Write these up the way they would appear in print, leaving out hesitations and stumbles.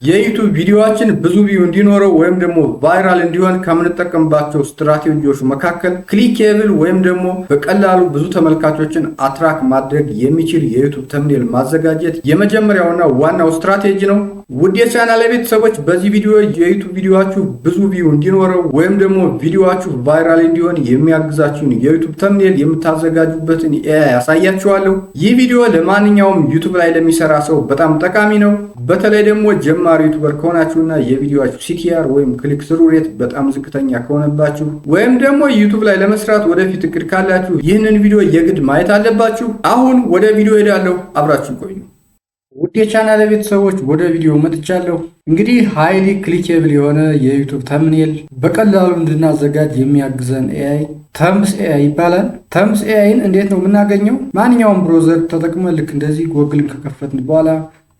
የዩቲዩብ ቪዲዮአችን ብዙ ቪው እንዲኖረው ወይም ደግሞ ቫይራል እንዲሆን ከምንጠቀምባቸው ስትራቴጂዎች መካከል ክሊኬብል ወይም ደግሞ በቀላሉ ብዙ ተመልካቾችን አትራክ ማድረግ የሚችል የዩቲዩብ ተምኔል ማዘጋጀት የመጀመሪያውና ዋናው ስትራቴጂ ነው። ውድ የቻናል ቤተሰቦች በዚህ ቪዲዮ የዩቲዩብ ቪዲዮአችሁ ብዙ ቪው እንዲኖረው ወይም ደግሞ ቪዲዮአችሁ ቫይራል እንዲሆን የሚያግዛችሁን የዩቲዩብ ተምኔል የምታዘጋጁበትን ኤአይ ያሳያችኋለሁ። ይህ ቪዲዮ ለማንኛውም ዩቲዩብ ላይ ለሚሰራ ሰው በጣም ጠቃሚ ነው። በተለይ ደግሞ ጀማሪ ዩቲዩበር ከሆናችሁና የቪዲዮአችሁ ሲቲአር ወይም ክሊክ ስሩ ሬት በጣም ዝቅተኛ ከሆነባችሁ ወይም ደግሞ ዩቲዩብ ላይ ለመስራት ወደፊት እቅድ ካላችሁ ይህንን ቪዲዮ የግድ ማየት አለባችሁ። አሁን ወደ ቪዲዮ ሄዳለሁ፣ አብራችሁ ቆዩ። ውድ የቻናል ቤተሰቦች ወደ ቪዲዮ መጥቻለሁ። እንግዲህ ሃይሊ ክሊኬብል የሆነ የዩቲዩብ ተምኔል በቀላሉ እንድናዘጋጅ የሚያግዘን ኤአይ ተምስ ኤአይ ይባላል። ተምስ ኤአይን እንዴት ነው የምናገኘው? ማንኛውም ብሮዘር ተጠቅመን ልክ እንደዚህ ጎግልን ከከፈትን በኋላ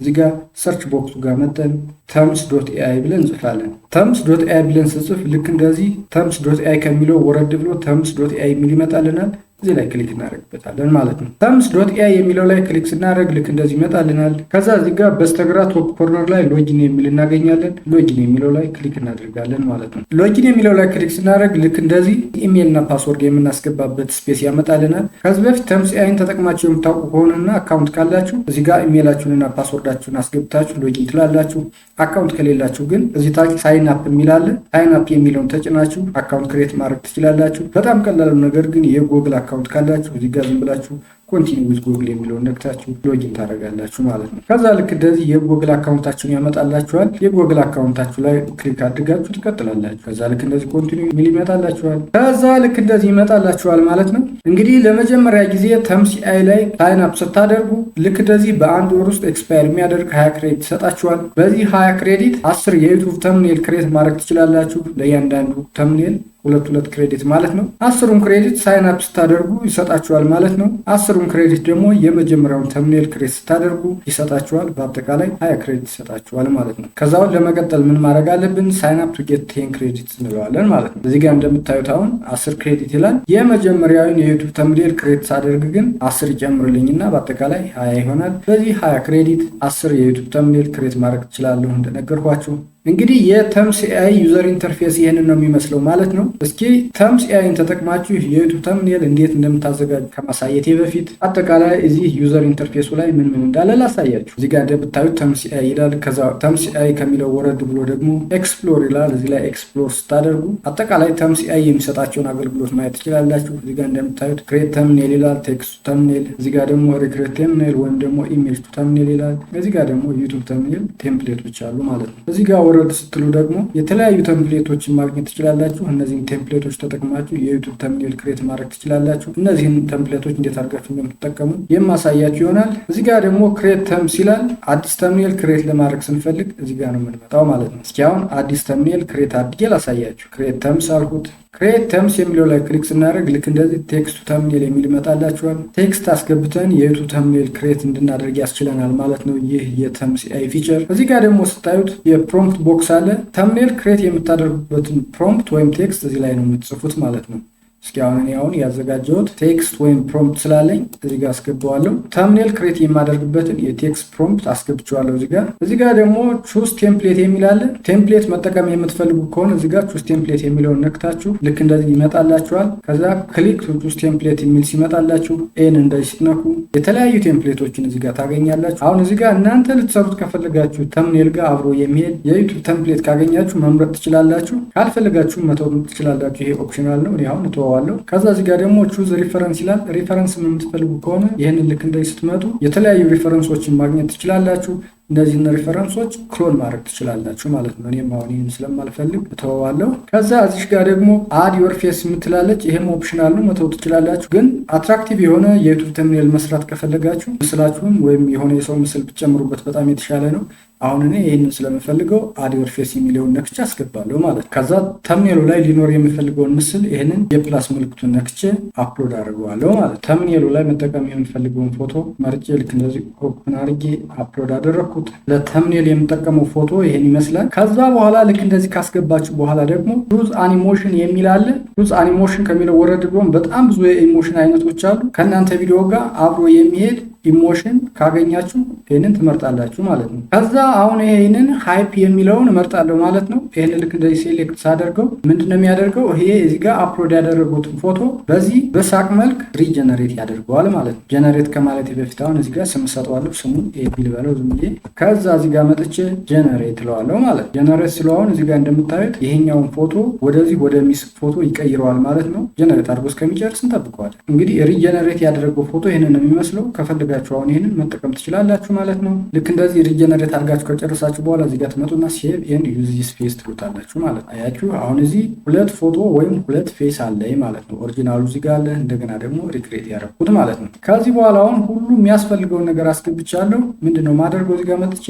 እዚህ ጋር ሰርች ቦክሱ ጋር መጠን ተምስ.ኤአይ ብለን እንጽፋለን። ተምስ.ኤአይ ብለን ስንጽፍ ልክ እንደዚህ ተምስ.ኤአይ ከሚለው ወረድ ብሎ ተምስ.ኤአይ የሚል ይመጣልናል። እዚህ ላይ ክሊክ እናደርግበታለን ማለት ነው። ተምስ.ኤአይ የሚለው ላይ ክሊክ ስናደርግ ልክ እንደዚህ ይመጣልናል። ከዛ እዚህ ጋር በስተግራ ቶፕ ኮርነር ላይ ሎጊን የሚል እናገኛለን። ሎጊን የሚለው ላይ ክሊክ እናደርጋለን ማለት ነው። ሎጊን የሚለው ላይ ክሊክ ስናደርግ ልክ እንደዚህ ኢሜይልና ፓስወርድ የምናስገባበት ስፔስ ያመጣልናል። ከዚህ በፊት ተምስ.ኤአይን ተጠቅማችሁ የምታውቁ ከሆነና አካውንት ካላችሁ እዚህ ጋር ኢሜይላችሁንና ፓስወርዳችሁን አስገብታችሁ ሎጊን ትላላችሁ። አካውንት ከሌላችሁ ግን እዚህ ታች ሳይን አፕ የሚላለ ሳይን አፕ የሚለውን ተጭናችሁ አካውንት ክሬት ማድረግ ትችላላችሁ። በጣም ቀላሉ ነገር ግን የጎግል አካውንት ካላችሁ እዚህ ጋር ዝም ብላችሁ ኮንቲኒው ዊዝ ጎግል የሚለውን ነክታችሁ ሎጊን ታደርጋላችሁ ማለት ነው። ከዛ ልክ እንደዚህ የጎግል አካውንታችሁን ያመጣላችኋል። የጎግል አካውንታችሁ ላይ ክሊክ አድርጋችሁ ትቀጥላላችሁ። ከዛ ልክ እንደዚህ ኮንቲኒው የሚል ይመጣላችኋል። ከዛ ልክ እንደዚህ ይመጣላችኋል ማለት ነው። እንግዲህ ለመጀመሪያ ጊዜ ተምስ ኤአይ ላይ ሳይን አፕ ስታደርጉ ልክ እንደዚህ በአንድ ወር ውስጥ ኤክስፓየር የሚያደርግ 20 ክሬዲት ይሰጣችኋል። በዚህ 20 ክሬዲት 10 የዩቲዩብ ተምኔል ክሬት ማድረግ ትችላላችሁ። ለእያንዳንዱ ተምኔል ሁለት ክሬዲት ማለት ነው። 10ሩን ክሬዲት ሳይን አፕ ስታደርጉ ይሰጣችኋል ማለት ነው። 10ሩን ክሬዲት ደግሞ የመጀመሪያውን ተምኔል ክሬት ስታደርጉ ይሰጣችኋል። በአጠቃላይ 20 ክሬዲት ይሰጣችኋል ማለት ነው። ከዛውን ለመቀጠል ምን ማድረግ አለብን? ሳይን አፕ ቱ ጌት 10 ክሬዲት እንለዋለን ማለት ነው። እዚህ ጋር እንደምታዩት አሁን 10 ክሬዲት ይላል። የመጀመሪያውን የዩቲዩብ ተምኔል ክሬት ሳደርግ ግን 10 ይጨምርልኝና በአጠቃላይ 20 ይሆናል። በዚህ 20 ክሬዲት 10 የዩቲዩብ ተምኔል ክሬት ማድረግ ትችላለሁ እንደነገርኳችሁ። እንግዲህ የተምስ ኤአይ ዩዘር ኢንተርፌስ ይህንን ነው የሚመስለው ማለት ነው። እስኪ ተምስ ኤአይን ተጠቅማችሁ የዩቲዩብ ተምኔል እንዴት እንደምታዘጋጁ ከማሳየቴ በፊት አጠቃላይ እዚህ ዩዘር ኢንተርፌሱ ላይ ምን እንዳለ ላሳያችሁ። እዚህ ጋር እንደምታዩት ተምስ ኤአይ ይላል። ከዛ ተምስ ኤአይ ከሚለው ወረድ ብሎ ደግሞ ኤክስፕሎር ይላል። እዚህ ላይ ኤክስፕሎር ስታደርጉ አጠቃላይ ተምስ ኤአይ የሚሰጣቸውን አገልግሎት ማየት ትችላላችሁ። እዚህ ጋር እንደምታዩት ክሬት ተምኔል ይላል፣ ቴክስት ተምኔል፣ እዚህ ጋር ደግሞ ሪክሬት ተምኔል ወይም ደግሞ ኢሜጅ ቱ ተምኔል ይላል። እዚህ ጋር ደግሞ ዩቲዩብ ተምኔል ቴምፕሌቶች አሉ ማለት ነው። እዚህ ጋር ወረድ ስትሉ ደግሞ የተለያዩ ቴምፕሌቶችን ማግኘት ትችላላችሁ። እነዚህን ቴምፕሌቶች ተጠቅማችሁ የዩቲዩብ ተምኔል ክሬት ማድረግ ትችላላችሁ። እነዚህን ቴምፕሌቶች እንዴት አድርጋችሁ እንደምትጠቀሙ የማሳያችሁ ይሆናል። እዚህ ጋር ደግሞ ክሬት ተምስ ይላል። አዲስ ተምኔል ክሬት ለማድረግ ስንፈልግ እዚህ ጋር ነው የምንመጣው ማለት ነው። እስኪ አሁን አዲስ ተምኔል ክሬት አድርጌ ላሳያችሁ። ክሬት ተምስ አልኩት። ክሬት ተምስ የሚለው ላይ ክሊክ ስናደርግ ልክ እንደዚህ ቴክስቱ ተምኔል የሚል ይመጣላችኋል። ቴክስት አስገብተን የዩቲዩብ ተምኔል ክሬት እንድናደርግ ያስችለናል ማለት ነው ይህ የተምስ ኤአይ ፊቸር። እዚህ ጋር ደግሞ ስታዩት የፕሮምፕት ቦክስ አለ። ተምኔል ክሬት የምታደርጉበትን ፕሮምፕት ወይም ቴክስት እዚህ ላይ ነው የምትጽፉት ማለት ነው። እስኪ አሁን ያዘጋጀሁት ቴክስት ወይም ፕሮምፕት ስላለኝ እዚህ ጋር አስገባዋለሁ። ተምኔል ክሬት የማደርግበትን የቴክስት ፕሮምፕት አስገብቼዋለሁ እዚህ ጋር ደግሞ ቹዝ ቴምፕሌት የሚል አለ። ቴምፕሌት መጠቀም የምትፈልጉ ከሆነ እዚህ ጋር ቹዝ ቴምፕሌት የሚለውን ነክታችሁ ልክ እንደዚህ ይመጣላችኋል። ከዛ ክሊክ ቱ ቹዝ ቴምፕሌት የሚል ሲመጣላችሁ ኤን እንደዚህ ስትነኩ የተለያዩ ቴምፕሌቶችን እዚህ ጋር ታገኛላችሁ። አሁን እዚህ ጋር እናንተ ልትሰሩት ከፈለጋችሁ ተምኔል ጋር አብሮ የሚሄድ የዩቲዩብ ተምፕሌት ካገኛችሁ መምረጥ ትችላላችሁ። ካልፈለጋችሁ መተው ትችላላችሁ። ይሄ ኦፕሽናል ነው። አሁን ዋለው ከዛ እዚህ ጋር ደግሞ ቹዝ ሪፈረንስ ይላል። ሪፈረንስ የምትፈልጉ ከሆነ ይህንን ልክ እንደዚህ ስትመጡ የተለያዩ ሪፈረንሶችን ማግኘት ትችላላችሁ። እነዚህን ሪፈረንሶች ክሎን ማድረግ ትችላላችሁ ማለት ነው። እኔም አሁን ይህን ስለማልፈልግ እተወዋለሁ። ከዛ እዚህ ጋር ደግሞ አድ ዮር ፌስ የምትላለች። ይሄም ኦፕሽናል ነው፣ መተው ትችላላችሁ። ግን አትራክቲቭ የሆነ የዩቲዩብ ተምኔል መስራት ከፈለጋችሁ ምስላችሁን ወይም የሆነ የሰው ምስል ብትጨምሩበት በጣም የተሻለ ነው። አሁን እኔ ይህንን ስለምፈልገው አድ ዮር ፌስ የሚለውን ነክቼ አስገባለሁ ማለት ነው። ከዛ ተምኔሉ ላይ ሊኖር የምፈልገውን ምስል ይህንን የፕላስ ምልክቱን ነክቼ አፕሎድ አድርገዋለሁ ማለት ነው። ተምኔሉ ላይ መጠቀም የምፈልገውን ፎቶ መርጬ ልክ እንደዚህ ኦፕን አድርጌ አፕሎድ አደረግኩት። እንዳልኩት ለተምኔል የምጠቀመው ፎቶ ይሄን ይመስላል። ከዛ በኋላ ልክ እንደዚህ ካስገባችሁ በኋላ ደግሞ ቹዝ አኒሞሽን የሚል አለ። ቹዝ አኒሞሽን ከሚለው ወረድ ብሎም በጣም ብዙ የኢሞሽን አይነቶች አሉ። ከእናንተ ቪዲዮ ጋር አብሮ የሚሄድ ኢሞሽን ካገኛችሁ ይህንን ትመርጣላችሁ ማለት ነው። ከዛ አሁን ይህንን ሃይፕ የሚለውን እመርጣለሁ ማለት ነው። ይህን ልክ እንደዚህ ሴሌክት ሳደርገው ምንድነው የሚያደርገው? ይሄ እዚህ ጋር አፕሎድ ያደረጉትን ፎቶ በዚህ በሳቅ መልክ ሪጀነሬት ያደርገዋል ማለት ነው። ጀነሬት ከማለት በፊት አሁን እዚህ ጋር ስም ሰጠዋለሁ። ስሙን ኤቢ ልበለው ዝም ብዬ። ከዛ እዚህ ጋር መጥቼ ጀነሬት እለዋለሁ ማለት ነው። ጀነሬት ስለሆን እዚህ ጋር እንደምታዩት ይሄኛውን ፎቶ ወደዚህ ወደሚስቅ ፎቶ ይቀይረዋል ማለት ነው። ጀነሬት አድርጎ እስከሚጨርስ እንጠብቀዋለን። እንግዲህ ሪጀነሬት ያደረገው ፎቶ ይህንን ነው የሚመስለው። ከፈለጋችሁ አሁን ይሄንን መጠቀም ትችላላችሁ ማለት ነው። ልክ እንደዚህ ሪጀነሬት አድርጋችሁ ከጨረሳችሁ በኋላ እዚህ ጋር ትመጡና ሴቭ ኤንድ ዩዝ ዚስ ፌስ ትሉታላችሁ ማለት ነው። አያችሁ አሁን እዚህ ሁለት ፎቶ ወይም ሁለት ፌስ አለኝ ማለት ነው። ኦሪጂናሉ እዚህ ጋር አለ፣ እንደገና ደግሞ ሪክሬት ያደረኩት ማለት ነው። ከዚህ በኋላ አሁን ሁሉ የሚያስፈልገውን ነገር አስገብቻለሁ። ምንድነው ማደርገው? እዚህ ጋር መጥቼ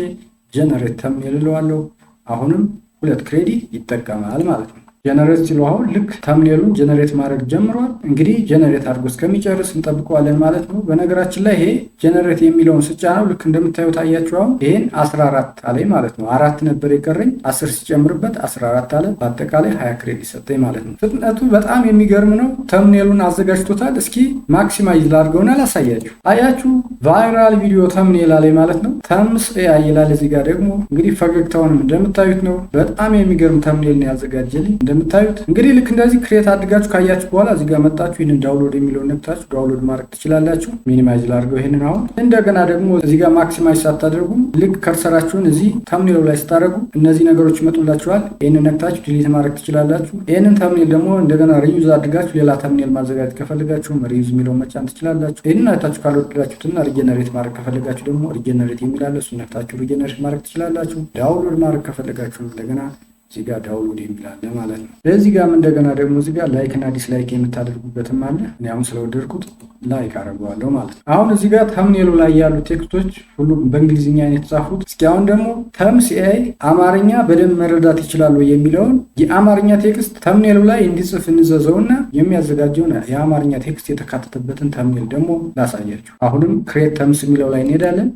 ጀነሬት ተምኔል እለዋለሁ። አሁንም 2 ክሬዲት ይጠቀማል ማለት ነው። ጀነሬት ሲለው አሁን ልክ ተምኔሉን ጀነሬት ማድረግ ጀምሯል። እንግዲህ ጀነሬት አድርጎ እስከሚጨርስ እንጠብቀዋለን ማለት ነው። በነገራችን ላይ ይሄ ጀነሬት የሚለውን ስጫ ነው ልክ እንደምታዩት አያችሁ። አሁን ይሄን 14 አለኝ ማለት ነው። 4 ነበር የቀረኝ 10 ሲጨምርበት 14 አለ። በአጠቃላይ 20 ክሬዲት ሰጠኝ ማለት ነው። ፍጥነቱ በጣም የሚገርም ነው። ተምኔሉን አዘጋጅቶታል። እስኪ ማክሲማይዝ ላድርገውና ላሳያችሁ። አያችሁ ቫይራል ቪዲዮ ተምኔል አለኝ ማለት ነው። ተምስ ኤአይ ይላል። እዚህ ጋር ደግሞ እንግዲህ ፈገግታውንም እንደምታዩት ነው። በጣም የሚገርም ተምኔል ነው ያዘጋጀልኝ። እንደምታዩት እንግዲህ ልክ እንደዚህ ክሬት አድርጋችሁ ካያችሁ በኋላ እዚህ ጋር መጣችሁ ይሄንን ዳውንሎድ የሚለውን ነክታችሁ ዳውንሎድ ማድረግ ትችላላችሁ። ሚኒማይዝ ላድርገው ይሄንን አሁን። እንደገና ደግሞ እዚህ ጋር ማክሲማይዝ ሳታደርጉ ልክ ከርሰራችሁን እዚህ ተምኔሉ ላይ ስታደርጉ እነዚህ ነገሮች ይመጡላችኋል። ይሄንን ነክታችሁ ዲሊት ማድረግ ትችላላችሁ። ይሄንን ተምኔል ደግሞ እንደገና ሪዩዝ አድርጋችሁ ሌላ ተምኔል ማዘጋጀት ከፈለጋችሁ ሪዩዝ የሚለውን መጫን ትችላላችሁ። ይሄንን አይታችሁ ካልወደዳችሁትና ሪጀነሬት ማድረግ ከፈለጋችሁ ደግሞ ሪጀነሬት የሚላለ እሱ ነክታችሁ ሪጀነሬት ማድረግ ትችላላችሁ። ዳውንሎድ ማድረግ ከፈለጋችሁ እንደገና እዚህ ጋር ዳውንሎድ የሚላለ ማለት ነው። ለዚህ ጋርም እንደገና ደግሞ እዚህ ጋር ላይክ እና ዲስላይክ የምታደርጉበትም አለ። እኔ አሁን ስለወደድኩት ላይክ አደርገዋለሁ ማለት ነው። አሁን እዚህ ጋር ተምኔሉ ላይ ያሉ ቴክስቶች ሁሉም በእንግሊዝኛ ነው የተጻፉት። እስኪ አሁን ደግሞ ተምስ ኤአይ አማርኛ በደንብ መረዳት ይችላሉ የሚለውን የአማርኛ ቴክስት ተምኔሉ ላይ እንዲጽፍ እንዘዘውና የሚያዘጋጀውን የአማርኛ ቴክስት የተካተተበትን ተምኔል ደግሞ ላሳያችሁ። አሁንም ክሬት ተምስ የሚለው ላይ እንሄዳለን።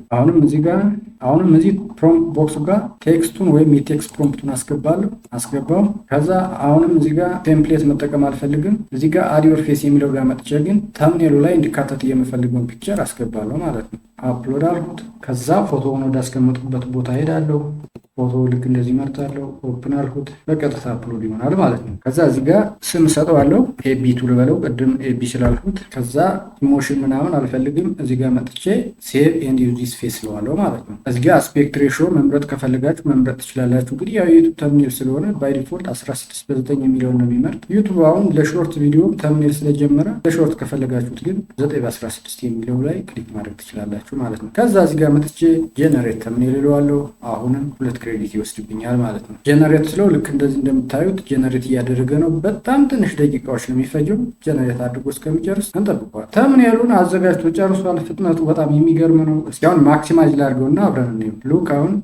አሁንም እዚህ ፕሮምፕት ቦክሱ ጋር ቴክስቱን ወይም የቴክስት ፕሮምፕቱን አስገባው። ከዛ አሁንም እዚህ ጋር ቴምፕሌት መጠቀም አልፈልግም። እዚህ ጋር አድ ዮር ፌስ የሚለው ጋር መጥቼ ግን ተምኔሉ ላይ እንዲካተት የምፈልገውን ፒክቸር አስገባለሁ ማለት ነው። አፕሎድ አልኩት። ከዛ ፎቶውን ወዳስቀመጥኩበት ቦታ ሄዳለሁ። ፎቶ ልክ እንደዚህ መርጣለሁ። ኦፕን አልኩት። በቀጥታ አፕሎድ ይሆናል ማለት ነው። ከዛ እዚህ ጋር ስም ሰጠዋለሁ። ኤቢ ቱ ልበለው፣ ቅድም ኤቢ ስላልኩት። ከዛ ኢሞሽን ምናምን አልፈልግም። እዚህ ጋር መጥቼ ሴቭ ኤንድ ዩዝ ዚስ ፌስ ለዋለሁ ማለት ነው። እዚህ ጋር አስፔክት ሬሾ መምረጥ ከፈለጋችሁ መምረጥ ትችላላችሁ። እንግዲህ ያው የዩቱብ ተምኔል ስለሆነ ባይ ዲፎልት 16:9 የሚለውን ነው የሚመርጥ። ዩቱብ አሁን ለሾርት ቪዲዮ ተምኔል ስለጀመረ ለሾርት ከፈለጋችሁት ግን 9:16 የሚለው ላይ ክሊክ ማድረግ ትችላላችሁ ማለት ነው። ከዛ እዚህ ጋር መጥቼ ጀነሬት ተምኔል እለዋለሁ። አሁንም 2 ክሬዲት ይወስድብኛል ማለት ነው። ጀነሬት ስለው ልክ እንደዚህ እንደምታዩት ጀነሬት እያደረገ ነው። በጣም ትንሽ ደቂቃዎች ነው የሚፈጀው። ጀነሬት አድርጎ እስከሚጨርስ እንጠብቀዋል። ተምኔሉን አዘጋጅቶ ጨርሷል። ፍጥነቱ በጣም የሚገርም ነው። እስኪ አሁን ማክሲማይዝ ላድርገውና አብረን እንየው። ሉክ አሁን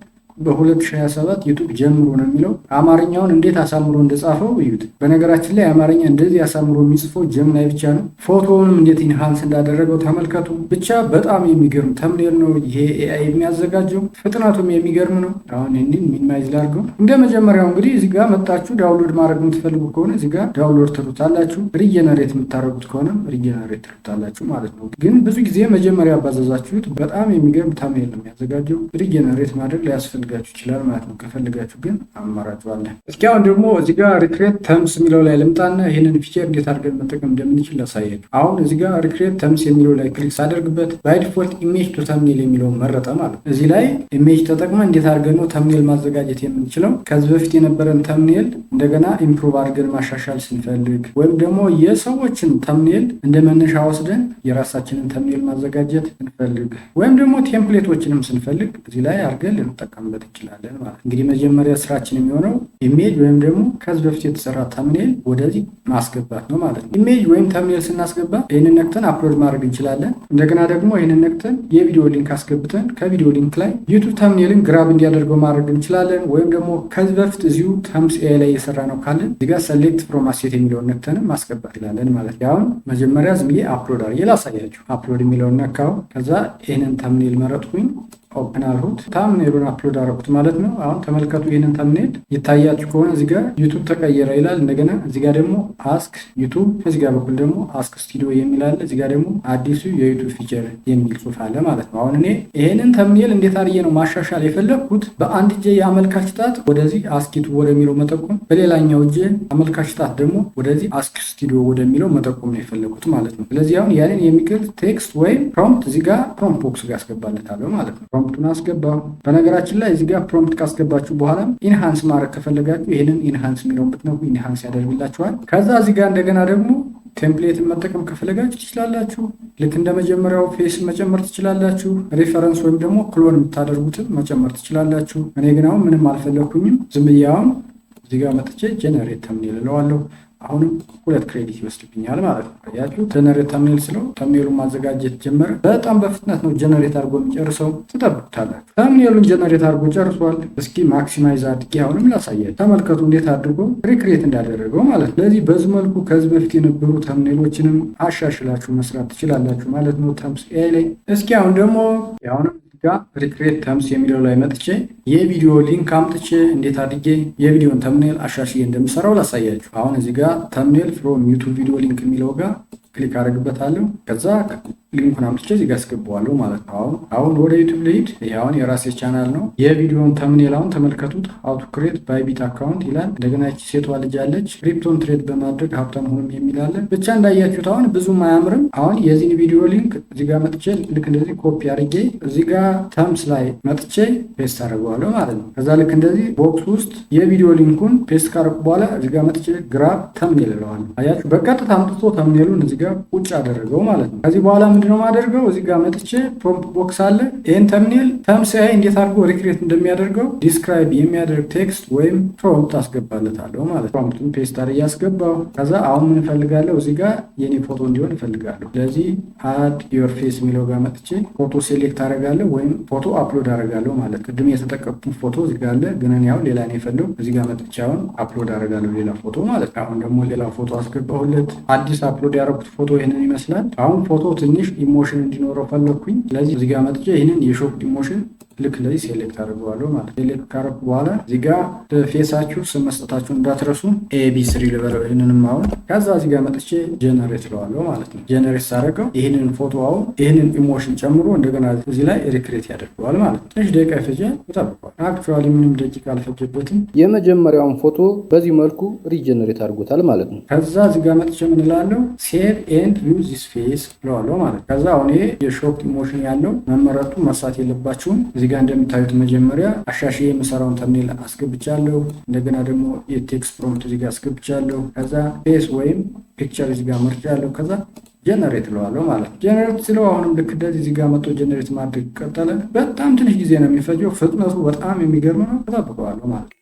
በ2027 ዩቱብ ጀምሮ ነው የሚለው። አማርኛውን እንዴት አሳምሮ እንደጻፈው እዩት። በነገራችን ላይ አማርኛ እንደዚህ አሳምሮ የሚጽፈው ጀምናይ ብቻ ነው። ፎቶውንም እንዴት ኢንሃንስ እንዳደረገው ተመልከቱ። ብቻ በጣም የሚገርም ተምኔል ነው ይሄ ኤአይ የሚያዘጋጀው። ፍጥነቱም የሚገርም ነው። አሁን እንዲህ ሚኒማይዝ ላድርገው። እንደ መጀመሪያው እንግዲህ እዚህ ጋር መጣችሁ ዳውንሎድ ማድረግ የምትፈልጉ ከሆነ እዚህ ጋር ዳውንሎድ ትሉታላችሁ። ሪጀነሬት የምታደርጉት ከሆነም ሪጀነሬት ትሉታላችሁ ማለት ነው። ግን ብዙ ጊዜ መጀመሪያ ባዘዛችሁት በጣም የሚገርም ተምኔል ነው የሚያዘጋጀው። ሪጀነሬት ማድረግ ሊያስፈልጋችሁ ይችላል ማለት ነው። ከፈልጋችሁ ግን አማራጭ አለ። እስኪ አሁን ደግሞ እዚህ ጋር ሪክሬት ተምስ የሚለው ላይ ልምጣና ይህንን ፊቸር እንዴት አድርገን መጠቀም እንደምንችል ላሳያችሁ። አሁን እዚህ ጋር ሪክሬት ተምስ የሚለው ላይ ክሊክ ሳደርግበት ባይ ዲፎልት ኢሜጅ ቱ ተምኔል የሚለውን መረጠ ማለት ነው። እዚህ ላይ ኢሜጅ ተጠቅመን እንዴት አድርገን ነው ተምኔል ማዘጋጀት የምንችለው። ከዚህ በፊት የነበረን ተምኔል እንደገና ኢምፕሩቭ አድርገን ማሻሻል ስንፈልግ ወይም ደግሞ የሰዎችን ተምኔል እንደ መነሻ ወስደን የራሳችንን ተምኔል ማዘጋጀት ስንፈልግ ወይም ደግሞ ቴምፕሌቶችንም ስንፈልግ እዚህ ላይ አድርገን ልንጠቀምበት እንችላለን ማለት ነው። እንግዲህ መጀመሪያ ስራችን የሚሆነው ኢሜጅ ወይም ደግሞ ከዚህ በፊት የተሰራ ተምኔል ወደዚህ ማስገባት ነው ማለት ነው። ኢሜጅ ወይም ተምኔል ስናስገባ ይህንን ነክተን አፕሎድ ማድረግ እንችላለን። እንደገና ደግሞ ይህንን ነክተን የቪዲዮ ሊንክ አስገብተን ከቪዲዮ ሊንክ ላይ ዩቱብ ተምኔልን ግራብ እንዲያደርገው ማድረግ እንችላለን። ወይም ደግሞ ከዚህ በፊት እዚሁ ተምስ ኤአይ ላይ የሰራ ነው ካለን እዚጋ ሰሌክት ፍሮም አሴት የሚለውን ነክተንም ማስገባት እንችላለን ማለት ነው። አሁን መጀመሪያ ዝም ብዬ አፕሎድ አድርጌ ላሳያችሁ። አፕሎድ የሚለውን ነካው። ከዛ ይህንን ተምኔል መረጥኩኝ። ኦፕን አልሁት። ታምኔሉን አፕሎድ አደረኩት ማለት ነው። አሁን ተመልከቱ። ይህንን ታምኔል ይታያችሁ ከሆነ እዚህ ጋር ዩቱብ ተቀየረ ይላል። እንደገና እዚህ ጋር ደግሞ አስክ ዩቱብ፣ እዚህ ጋር በኩል ደግሞ አስክ ስቱዲዮ የሚል አለ። እዚህ ጋር ደግሞ አዲሱ የዩቱብ ፊቸር የሚል ጽሑፍ አለ ማለት ነው። አሁን እኔ ይህንን ታምኔል እንዴት አድርጌ ነው ማሻሻል የፈለግኩት? በአንድ እጄ የአመልካች ጣት ወደዚህ አስክ ዩቱብ ወደሚለው መጠቆም፣ በሌላኛው እጄ አመልካች ጣት ደግሞ ወደዚህ አስክ ስቱዲዮ ወደሚለው መጠቆም ነው የፈለግኩት ማለት ነው። ስለዚህ አሁን ያንን የሚገልጽ ቴክስት ወይም ፕሮምፕት እዚህ ጋር ፕሮምፕት ቦክስ ጋር አስገባለታለሁ ማለት ነው። ፕሮምፕቱን አስገባው። በነገራችን ላይ እዚህ ጋር ፕሮምፕት ካስገባችሁ በኋላ ኢንሃንስ ማድረግ ከፈለጋችሁ ይህንን ኢንሃንስ የሚለውን ብትነኩ ኢንሃንስ ያደርግላችኋል። ከዛ እዚህ ጋር እንደገና ደግሞ ቴምፕሌትን መጠቀም ከፈለጋችሁ ትችላላችሁ። ልክ እንደ መጀመሪያው ፌስን መጨመር ትችላላችሁ። ሬፈረንስ ወይም ደግሞ ክሎን የምታደርጉትን መጨመር ትችላላችሁ። እኔ ግን አሁን ምንም አልፈለግኩኝም። ዝም ብዬ አሁን እዚህ ጋር መጥቼ ጀነሬት ተምኔል እለዋለሁ። አሁንም 2 ክሬዲት ይወስድብኛል ማለት ነው። ያችሁ ጀነሬት ተምኔል ስለው ተምኔሉን ማዘጋጀት ጀመረ። በጣም በፍጥነት ነው ጀነሬት አድርጎ የሚጨርሰው። ትጠብቁታላችሁ። ተምኔሉን ጀነሬት አድርጎ ጨርሷል። እስኪ ማክሲማይዝ አድርጌ አሁንም ላሳያችሁ። ተመልከቱ እንዴት አድርጎ ሪክሬት እንዳደረገው ማለት ነው። ስለዚህ በዚህ መልኩ ከዚህ በፊት የነበሩ ተምኔሎችንም አሻሽላችሁ መስራት ትችላላችሁ ማለት ነው ተምስ ኤአይ ላይ። እስኪ አሁን ደግሞ አሁንም ጋር ሪክሬት ተምስ የሚለው ላይ መጥቼ የቪዲዮ ሊንክ አምጥቼ እንዴት አድርጌ የቪዲዮን ተምኔል አሻሽዬ እንደምሰራው ላሳያችሁ። አሁን እዚህ ጋር ተምኔል ፍሮም ዩቱብ ቪዲዮ ሊንክ የሚለው ጋር ክሊክ አደርግበታለሁ። ከዛ ሊንኩን አምጥቼ እዚህ ጋር አስገባዋለሁ ማለት ነው። አሁን ወደ ዩቱብ ልሂድ። ይሄ አሁን የራሴ ቻናል ነው። የቪዲዮን ተምኔል አሁን ተመልከቱት። ሃው ቱ ክሬት ባይቢት አካውንት ይላል። እንደገና እቺ ሴቷ ልጅ አለች። ክሪፕቶን ትሬድ በማድረግ ሀብታም ሆኖም የሚል አለ። ብቻ እንዳያችሁት አሁን ብዙም አያምርም። አሁን የዚህን ቪዲዮ ሊንክ እዚህ ጋር መጥቼ ልክ እንደዚህ ኮፒ አድርጌ እዚህ ጋር ተምስ ላይ መጥቼ ፔስት አደርገዋለሁ ማለት ነው። ከዛ ልክ እንደዚህ ቦክስ ውስጥ የቪዲዮ ሊንኩን ፔስት ካደረኩ በኋላ እዚህ ጋር መጥቼ ግራብ ተምኔል እለዋለሁ። አያችሁ በቀጥታ አምጥቶ ተምኔሉን እዚህ ጋር ቁጭ አደረገው ማለት ነው። ከዚህ በኋላ ምንድነው ማደርገው? እዚህ ጋር መጥቼ ፕሮምፕት ቦክስ አለ። ይህን ተምኔል ተምስ ኤአይ እንዴት አድርጎ ሪክሬት እንደሚያደርገው ዲስክራይብ የሚያደርግ ቴክስት ወይም ፕሮምፕት አስገባለታለሁ ማለት ነው። ፕሮምፕቱን ፔስት አድርጌ ያስገባው። ከዛ አሁን ምን እፈልጋለሁ? እዚህ ጋር የኔ ፎቶ እንዲሆን እፈልጋለሁ። ስለዚህ አድ ዮር ፌስ የሚለው ጋር መጥቼ ፎቶ ሴሌክት አደርጋለሁ ወይም ፎቶ አፕሎድ አደርጋለሁ ማለት ቅድም የተጠቀምኩት ፎቶ እዚህ ጋር አለ፣ ግን እኔ አሁን ሌላ ነው የፈለጉ። እዚህ ጋር መጥቼ አሁን አፕሎድ አደርጋለሁ ሌላ ፎቶ ማለት ነው። አሁን ደግሞ ሌላ ፎቶ አስገባሁለት። አዲስ አፕሎድ ያደረኩት ፎቶ ይህንን ይመስላል። አሁን ፎቶ ትንሽ ኢሞሽን እንዲኖረው ፈለግኩኝ። ስለዚህ እዚህ ጋር መጥቼ ይህንን የሾፕ ኢሞሽን ልክ ለዚህ ሴሌክት አድርገዋለሁ ማለት ሴሌክት ካረኩ በኋላ እዚህ ጋር ፌሳችሁ ስም መስጠታችሁን እንዳትረሱ። ኤቢ3 ልበለው ይህንንም አሁን። ከዛ እዚህ ጋር መጥቼ ጀነሬት ለዋለሁ ማለት ነው። ጀነሬት ሳደርገው ይህንን ፎቶ አሁን ይህንን ኢሞሽን ጨምሮ እንደገና እዚህ ላይ ሪክሬት ያደርገዋል ማለት ነው። ትንሽ ደቂቃ ይፈጃል፣ ይጠብቀዋል። አክቹዋሊ ምንም ደቂቃ አልፈጀበትም። የመጀመሪያውን ፎቶ በዚህ መልኩ ሪጀነሬት አድርጎታል ማለት ነው። ከዛ እዚህ ጋር መጥቼ ምን እላለሁ? ሴቭ ኤንድ ዩዝ ዚስ ፌስ ለዋለሁ ማለት ነው። ከዛ አሁን ይሄ የሾፕ ኢሞሽን ያለው መመረጡ መሳት የለባችሁም። እዚህ ጋር እንደምታዩት መጀመሪያ አሻሽዬ የምሰራውን ተምኔል አስገብቻለሁ። እንደገና ደግሞ የቴክስት ፕሮምፕት እዚህ ጋር አስገብቻለሁ። ከዛ ፌስ ወይም ፒክቸር እዚህ ጋር መርጫለሁ። ከዛ ጀነሬት እለዋለሁ ማለት ነው። ጀነሬት ስለው አሁንም ልክ እንደዚህ እዚህ ጋር መጥቶ ጀነሬት ማድረግ ቀጠለ። በጣም ትንሽ ጊዜ ነው የሚፈጀው። ፍጥነቱ በጣም የሚገርም ነው። ተጠብቀዋለሁ ማለት ነው።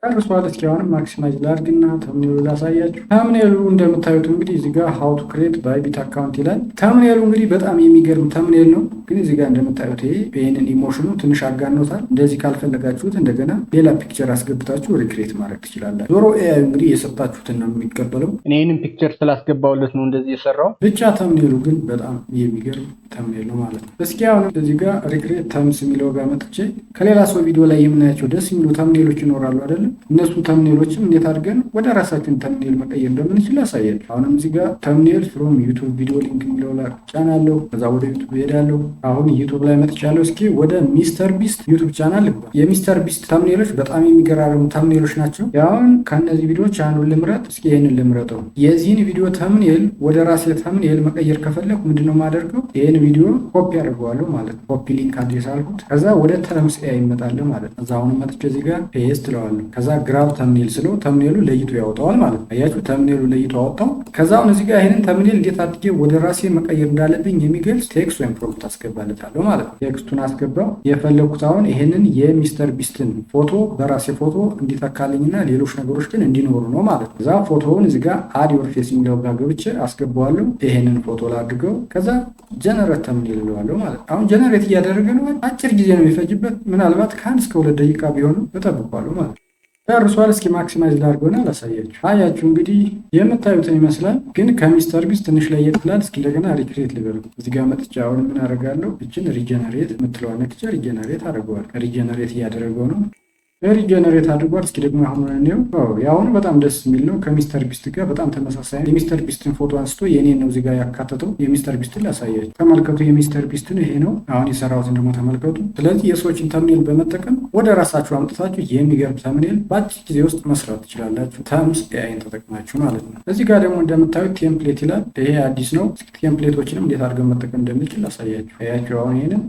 ጨርሷል። እስኪ አሁንም ማክሲማይዝ ላድርግና ተምኔሉ ላሳያችሁ። ተምኔሉ እንደምታዩት እንግዲህ እዚህ ጋር ሃው ቱ ክሬት ባይቢት አካውንት ይላል። ተምኔሉ እንግዲህ በጣም የሚገርም ተምኔል ነው። ግን እዚህ ጋር እንደምታዩት ይህንን ኢሞሽኑ ትንሽ አጋኖታል። እንደዚህ ካልፈለጋችሁት እንደገና ሌላ ፒክቸር አስገብታችሁ ሪክሬት ማድረግ ትችላላችሁ። ዞሮ ኤአይ እንግዲህ የሰጣችሁትን ነው የሚቀበለው። እኔ ይህንን ፒክቸር ስላስገባውለት ነው እንደዚህ የሰራው። ብቻ ተምኔሉ ግን በጣም የሚገርም ተምኔል ነው ማለት ነው። እስኪ አሁን እዚህ ጋር ሪክሬት ተምስ የሚለው ጋር መጥቼ ከሌላ ሰው ቪዲዮ ላይ የምናያቸው ደስ የሚሉ ተምኔሎች ይኖራሉ አይደለም? እነሱ ተምኔሎችም እንዴት አድርገን ወደ ራሳችን ተምኔል መቀየር እንደምንችል ያሳያል። አሁንም እዚህ ጋር ተምኔል ፍሮም ዩቱብ ቪዲዮ ሊንክ የሚለው ላይ ጫናለሁ። ከዛ ወደ ዩቱብ ሄዳለሁ። አሁን ዩቱብ ላይ መጥቻለሁ። እስኪ ወደ ሚስተር ቢስት ዩቱብ ቻናል ልግባ። የሚስተር ቢስት ተምኔሎች በጣም የሚገራርሙ ተምኔሎች ናቸው። አሁን ከእነዚህ ቪዲዮዎች አንዱን ልምረጥ። እስኪ ይህንን ልምረጠው። የዚህን ቪዲዮ ተምኔል ወደ ራሴ ተምኔል መቀየር ከፈለኩ ምንድነው ማደርገው? ይህን ቪዲዮ ኮፒ አድርገዋለሁ ማለት ነው። ኮፒ ሊንክ አድሬስ አልኩት። ከዛ ወደ ተምስ ኤአይ ይመጣለሁ ማለት ነው። ከዛ አሁንም መጥቼ እዚህ ጋር ፔስት እለዋለሁ። ከዛ ግራብ ተምኔል ስለው ተምኔሉ ለይቶ ያወጣዋል ማለት ነው። አያችሁ ተምኔሉ ለይቶ አወጣው። ከዛ አሁን እዚህ ጋር ይሄንን ተምኔል እንዴት አድርጌ ወደ ራሴ መቀየር እንዳለብኝ የሚገልጽ ቴክስት ወይም ፕሮምፕት አስገባለታለሁ ማለት ነው። ቴክስቱን አስገባው። የፈለኩት አሁን ይሄንን የሚስተር ቢስትን ፎቶ በራሴ ፎቶ እንዲተካልኝና ሌሎች ነገሮች ግን እንዲኖሩ ነው ማለት ነው። ከዛ ፎቶውን እዚህ ጋር አድ ዮር ፌስ የሚለው ጋር ገብቼ አስገባዋለሁ። ይሄንን ፎቶ ላድርገው። ከዛ ጀነሬት ተምኔል እለዋለሁ ማለት ነው። አሁን ጀነሬት እያደረገ ነው። አጭር ጊዜ ነው የሚፈጅበት። ምናልባት ከ1 እስከ 2 ደቂቃ ቢሆኑ እጠብቀዋለሁ ማለት ነው። ጨርሷል። እስኪ ማክሲማይዝ ላድርገውና ላሳያችሁ። አያችሁ እንግዲህ የምታዩትን ይመስላል፣ ግን ከሚስተር ቢስት ትንሽ ላይ ይጥላል። እስኪ እንደገና ሪክሬት ልበል። እዚህ ጋር መጥቼ አሁን ምን አደርጋለሁ? እችን ሪጀነሬት የምትለዋን ነክቼ ሪጀነሬት አድርገዋል። ሪጀነሬት እያደረገው ነው። ሪጀነሬት አድርጓል። እስኪ ደግሞ አሁን ነው ያሁኑ በጣም ደስ የሚል ነው። ከሚስተር ቢስት ጋር በጣም ተመሳሳይ። የሚስተር ቢስትን ፎቶ አንስቶ የኔን ነው እዚህ ጋር ያካተተው። የሚስተር ቢስትን ላሳያችሁ። ተመልከቱ፣ የሚስተር ቢስትን ይሄ ነው። አሁን የሰራሁትን ደግሞ ተመልከቱ። ስለዚህ የሰዎችን ተምኔል በመጠቀም ወደ ራሳችሁ አምጥታችሁ የሚገርም ተምኔል በአጭር ጊዜ ውስጥ መስራት ትችላላችሁ። ተምስ ኤአይን ተጠቅማችሁ ማለት ነው። እዚህ ጋር ደግሞ እንደምታዩት ቴምፕሌት ይላል። ይሄ አዲስ ነው። ቴምፕሌቶችንም እንዴት አድርገን መጠቀም እንደምንችል ላሳያችሁ። አያችሁ አሁን ይሄንን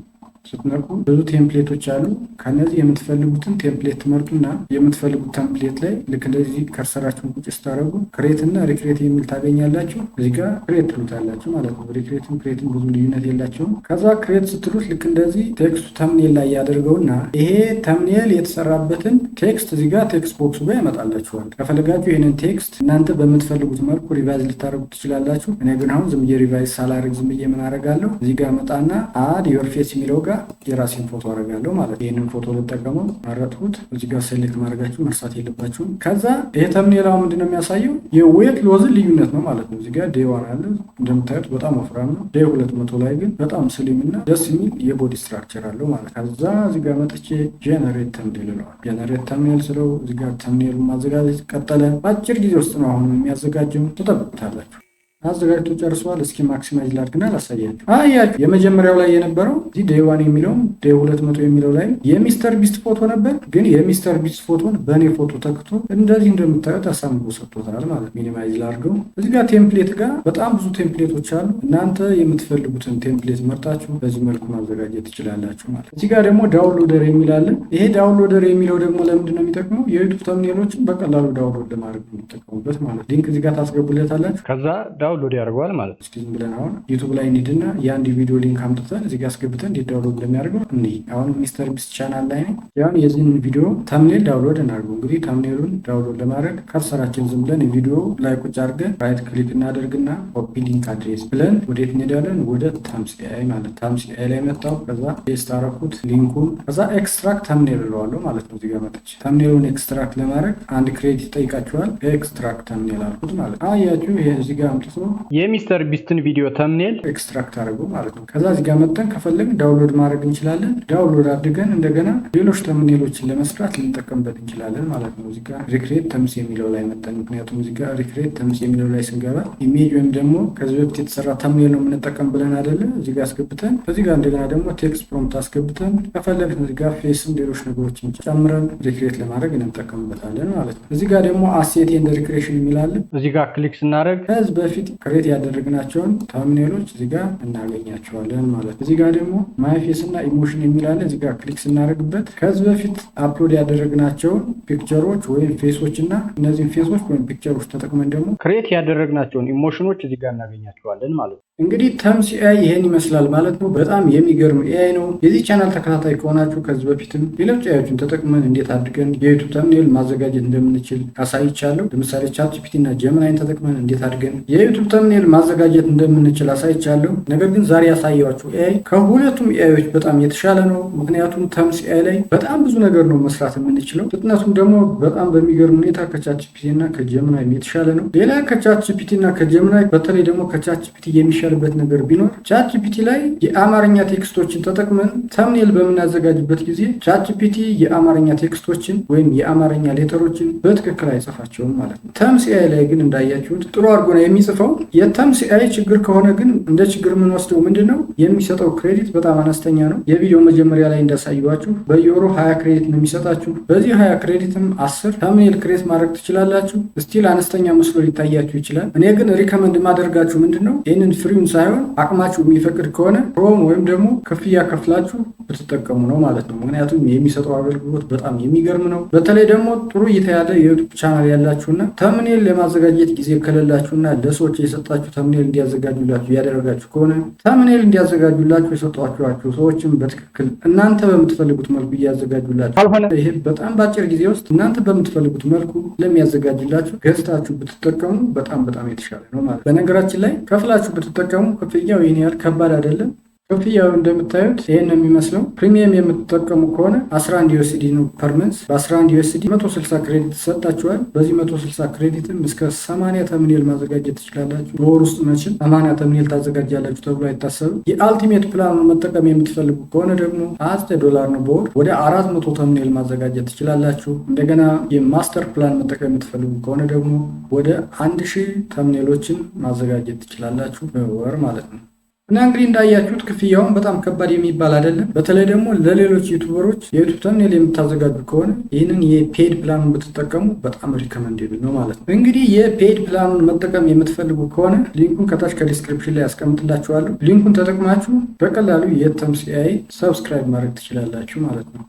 ስትነቁ ብዙ ቴምፕሌቶች አሉ። ከነዚህ የምትፈልጉትን ቴምፕሌት ትመርጡና የምትፈልጉት ቴምፕሌት ላይ ልክ እንደዚህ ከርሰራችሁን ቁጭ ስታደርጉ ክሬት እና ሪክሬት የሚል ታገኛላችሁ። እዚህ ጋር ክሬት ትሉታላችሁ ማለት ነው። ሪክሬትም ክሬትም ብዙ ልዩነት የላቸውም። ከዛ ክሬት ስትሉት ልክ እንደዚህ ቴክስቱ ተምኔል ላይ ያደርገውና ይሄ ተምኔል የተሰራበትን ቴክስት እዚህ ጋር ቴክስት ቦክሱ ጋር ያመጣላችኋል። ከፈለጋችሁ ይህንን ቴክስት እናንተ በምትፈልጉት መልኩ ሪቫይዝ ልታደርጉ ትችላላችሁ። እኔ ግን አሁን ዝም ብዬ ሪቫይዝ ሳላደርግ ዝም ብዬ ምን አደርጋለሁ? እዚህ ጋር መጣና አድ ዮር ፌስ የሚለው ጋር የራሴን ፎቶ አደርጋለሁ ማለት። ይህንን ፎቶ ልጠቀመው መረጥኩት። እዚህ ጋር ሴሌክት ማድረጋችሁ መርሳት የለባችሁም። ከዛ ይሄ ተምኔላው ምንድነው የሚያሳየው? የዌት ሎዝን ልዩነት ነው ማለት ነው። እዚህ ጋር ዴይ ዋን አለ እንደምታዩት በጣም ወፍራም ነው። ዴይ 200 ላይ ግን በጣም ስሊም እና ደስ የሚል የቦዲ ስትራክቸር አለው ማለት። ከዛ እዚህ ጋር መጥቼ ጄነሬት ተምኔል እለዋለሁ። ጄነሬት ተምኔል ስለው እዚህ ጋር ተምኔሉን ማዘጋጀት ቀጠለ። በአጭር ጊዜ ውስጥ ነው አሁን የሚያዘጋጀው። ትጠብቁታላችሁ። አዘጋጅቶ ጨርሷል። እስኪ ማክሲማይዝ ላድርግና ላሳያችሁ። አያችሁ የመጀመሪያው ላይ የነበረው እዚህ ዴይ 1 የሚለውም ዴይ 200 የሚለው ላይ የሚስተር ቢስት ፎቶ ነበር፣ ግን የሚስተር ቢስት ፎቶን በእኔ ፎቶ ተክቶ እንደዚህ እንደምታዩት አሳምሮ ሰጥቶታል ማለት። ሚኒማይዝ ላድርገው። እዚህ ጋር ቴምፕሌት ጋር በጣም ብዙ ቴምፕሌቶች አሉ። እናንተ የምትፈልጉትን ቴምፕሌት መርጣችሁ በዚህ መልኩ ማዘጋጀት ትችላላችሁ ማለት። እዚህ ጋር ደግሞ ዳውንሎደር የሚል አለ። ይሄ ዳውንሎደር የሚለው ደግሞ ለምንድን ነው የሚጠቅመው? የዩቱብ ተምኔሎችን በቀላሉ ዳውንሎድ ለማድረግ የሚጠቀሙበት ማለት። ሊንክ እዚህ ጋር ታስገቡለታላችሁ። ከዛ ዳውንሎድ ያደርገዋል ማለት። እስኪ ዝም ብለን አሁን ዩቱብ ላይ እንሂድና የአንድ ቪዲዮ ሊንክ አምጥተን እዚህ ጋር አስገብተን እንዴት ዳውንሎድ እንደሚያደርገው እንይ። አሁን ሚስተር ቢስት ቻናል ላይ ነው። ያሁን የዚህን ቪዲዮ ተምኔል ዳውንሎድ እናድርገው። እንግዲህ ተምኔሉን ዳውንሎድ ለማድረግ ከርሰራችን ዝም ብለን ቪዲዮ ላይ ቁጭ አድርገን ራይት ክሊክ እናደርግና ኮፒ ሊንክ አድሬስ ብለን ወዴት እንሄዳለን? ወደ ተምስ ኤአይ ማለት። ተምስ ኤአይ ላይ መጣው። ከዛ ፔስት አደረኩት ሊንኩን። ከዛ ኤክስትራክት ተምኔል እለዋለሁ ማለት ነው። እዚህ ጋር መጥቼ ተምኔሉን ኤክስትራክት ለማድረግ አንድ ክሬዲት ይጠይቃችኋል። ኤክስትራክት ተምኔል አልኩት ማለት ነው። አያችሁ ይሄ እዚህ ጋር አምጥቶ የሚስተር ቢስትን ቪዲዮ ተምኔል ኤክስትራክት አድርጎ ማለት ነው። ከዛ እዚህ ጋር መጠን ከፈለግን ዳውንሎድ ማድረግ እንችላለን። ዳውንሎድ አድርገን እንደገና ሌሎች ተምኔሎችን ለመስራት ልንጠቀምበት እንችላለን ማለት ነው። እዚህ ጋር ሪክሬት ተምስ የሚለው ላይ መጠን፣ ምክንያቱም እዚህ ጋር ሪክሬት ተምስ የሚለው ላይ ስንገባ ኢሜጅ ወይም ደግሞ ከዚህ በፊት የተሰራ ተምኔል ነው የምንጠቀም ብለን አይደለ? እዚህ ጋር አስገብተን ከዚህ ጋር እንደገና ደግሞ ቴክስት ፕሮምፕት አስገብተን ከፈለግን እዚህ ጋር ፌስም ሌሎች ነገሮችን ጨምረን ሪክሬት ለማድረግ እንጠቀምበታለን ማለት ነው። እዚህ ጋር ደግሞ አሴት ኤንድ ሪክሬሽን የሚላለን። እዚህ ጋር ክሊክ ስናደርግ ከዚህ በፊት ክሬት ያደረግናቸውን ተምኔሎች እዚህ ጋር እናገኛቸዋለን ማለት። እዚህ ጋር ደግሞ ማይ ፌስ እና ኢሞሽን የሚላለ እዚህ ጋር ክሊክ ስናደርግበት ከዚህ በፊት አፕሎድ ያደረግናቸውን ፒክቸሮች ወይም ፌሶች እና እነዚህን ፌሶች ወይም ፒክቸሮች ተጠቅመን ደግሞ ክሬት ያደረግናቸውን ኢሞሽኖች እዚህ ጋር እናገኛቸዋለን ማለት ነው። እንግዲህ ተምስ ኤአይ ይሄን ይመስላል ማለት ነው። በጣም የሚገርም ኤአይ ነው። የዚህ ቻናል ተከታታይ ከሆናችሁ ከዚህ በፊትም ሌሎች ኤአዮችን ተጠቅመን እንዴት አድርገን የዩቱብ ተምኔል ማዘጋጀት እንደምንችል አሳይቻለሁ። ለምሳሌ ቻትጂፒቲ እና ጀሚናይን ተጠቅመን እንዴት አድርገን የዩቱብ ተምኔል ማዘጋጀት እንደምንችል አሳይቻለሁ። ነገር ግን ዛሬ ያሳየኋችሁ ኤአይ ከሁለቱም ኤአዮች በጣም የተሻለ ነው። ምክንያቱም ተምስ ኤአይ ላይ በጣም ብዙ ነገር ነው መስራት የምንችለው። ፍጥነቱም ደግሞ በጣም በሚገርም ሁኔታ ከቻትጂፒቲ እና ከጀሚናይ የተሻለ ነው። ሌላ ከቻትጂፒቲ እና ከጀሚናይ በተለይ ደግሞ ከቻትጂፒቲ የሚሻልበት ነገር ቢኖር ቻትጂፒቲ ላይ የአማርኛ ቴክስቶችን ተጠቅመን ተምኔል በምናዘጋጅበት ጊዜ ቻትጂፒቲ የአማርኛ ቴክስቶችን ወይም የአማርኛ ሌተሮችን በትክክል አይጽፋቸውም ማለት ነው። ተምስ ኤአይ ላይ ግን እንዳያችሁት ጥሩ አድርጎ ነው የሚጽፈው። የተምስ ኤአይ ችግር ከሆነ ግን እንደ ችግር የምንወስደው ምንድን ነው? የሚሰጠው ክሬዲት በጣም አነስተኛ ነው። የቪዲዮ መጀመሪያ ላይ እንዳሳየኋችሁ በየወሩ 20 ክሬዲት ነው የሚሰጣችሁ። በዚህ 20 ክሬዲትም 10 ተምኔል ክሬት ማድረግ ትችላላችሁ። ስቲል አነስተኛ መስሎ ሊታያችሁ ይችላል። እኔ ግን ሪከመንድ ማደርጋችሁ ምንድን ነው ይህንን ፍሪውን ሳይሆን አቅማችሁ የሚፈቅድ ከሆነ ፕሮም ወይም ደግሞ ክፍያ ከፍላችሁ ብትጠቀሙ ነው ማለት ነው። ምክንያቱም የሚሰጠው አገልግሎት በጣም የሚገርም ነው። በተለይ ደግሞ ጥሩ እይታ ያለ የዩቱብ ቻናል ያላችሁና ተምኔል ለማዘጋጀት ጊዜ ከሌላችሁና ለሰዎች የሰጣችሁ ተምኔል እንዲያዘጋጁላችሁ ያደረጋችሁ ከሆነ ተምኔል እንዲያዘጋጁላችሁ የሰጧችኋቸው ሰዎችም በትክክል እናንተ በምትፈልጉት መልኩ እያዘጋጁላችሁ ካልሆነ ይሄ በጣም በአጭር ጊዜ ውስጥ እናንተ በምትፈልጉት መልኩ ለሚያዘጋጅላችሁ ገዝታችሁ ብትጠቀሙ በጣም የተሻለ ነው ማለት። በነገራችን ላይ ከፍላችሁ ብትጠቀሙ ክፍያው ይህን ያህል ከባድ አይደለም። ክፍያው እንደምታዩት ይሄን ነው የሚመስለው። ፕሪሚየም የምትጠቀሙ ከሆነ 11 ዩኤስዲ ነው ፐር መንዝ። በ11 ዩኤስዲ 160 ክሬዲት ተሰጣችኋል። በዚህ 160 ክሬዲትም እስከ 80 ተምኔል ማዘጋጀት ትችላላችሁ። በወር ውስጥ መቼም 80 ተምኔል ታዘጋጃላችሁ ተብሎ አይታሰብም። የአልቲሜት ፕላኑን መጠቀም የምትፈልጉ ከሆነ ደግሞ $9 ነው በወር ወደ 400 ተምኔል ማዘጋጀት ትችላላችሁ። እንደገና የማስተር ፕላን መጠቀም የምትፈልጉ ከሆነ ደግሞ ወደ 1000 ተምኔሎችን ማዘጋጀት ትችላላችሁ በወር ማለት ነው። እና እንግዲህ እንዳያችሁት ክፍያውን በጣም ከባድ የሚባል አይደለም። በተለይ ደግሞ ለሌሎች ዩቱበሮች የዩቱብ ተምኔል የምታዘጋጁ ከሆነ ይህንን የፔድ ፕላኑን ብትጠቀሙ በጣም ሪከመንዴብል ነው ማለት ነው። እንግዲህ የፔድ ፕላኑን መጠቀም የምትፈልጉ ከሆነ ሊንኩን ከታች ከዲስክሪፕሽን ላይ ያስቀምጥላችኋለሁ። ሊንኩን ተጠቅማችሁ በቀላሉ የተምስ ኤአይ ሰብስክራይብ ማድረግ ትችላላችሁ ማለት ነው።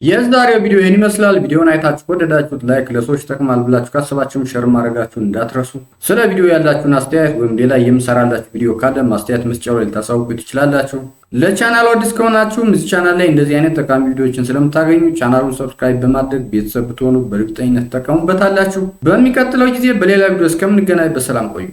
የዛሬው ቪዲዮ ይህን ይመስላል። ቪዲዮውን አይታችሁ ከወደዳችሁት ላይክ፣ ለሰዎች ይጠቅማል ብላችሁ ካሰባችሁም ሸር ማድረጋችሁን እንዳትረሱ። ስለ ቪዲዮ ያላችሁን አስተያየት ወይም ሌላ የምሰራላችሁ ቪዲዮ ካለ ማስተያየት መስጫው ላይ ልታሳውቁ ትችላላችሁ። ለቻናሉ አዲስ ከሆናችሁም እዚህ ቻናል ላይ እንደዚህ አይነት ጠቃሚ ቪዲዮዎችን ስለምታገኙ ቻናሉን ሰብስክራይብ በማድረግ ቤተሰብ ብትሆኑ በእርግጠኝነት ተጠቀሙበታላችሁ። በሚቀጥለው ጊዜ በሌላ ቪዲዮ እስከምንገናኝ በሰላም ቆዩ።